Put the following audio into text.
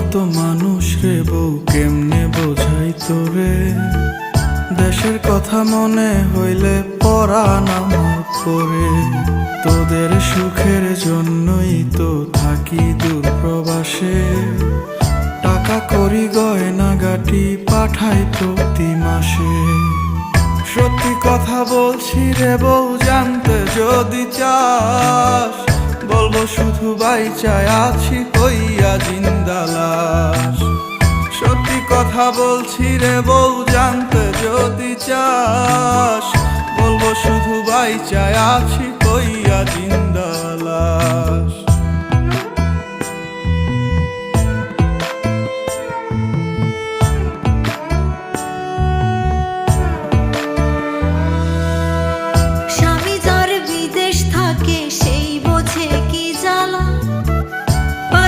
অত মানুষ রে বউ, কেমনে বোঝাই তোরে? দেশের কথা মনে হইলে পরাণ আমার করে। তোদের সুখের জন্যই তো থাকি দূর প্রবাসে। টাকা করি গয়না গাটি পাঠাই প্রতি মাসে। সত্যি কথা বলছি রে বউ, জানতে যদি চাস, বলবো শুধু বাইচায় আছি কইয়া জিন্দা লাশ। সত্যি কথা বলছি রে বউ, জানতে যদি চাস, বলবো শুধু বাইচায় আছি কইয়া জিন্দা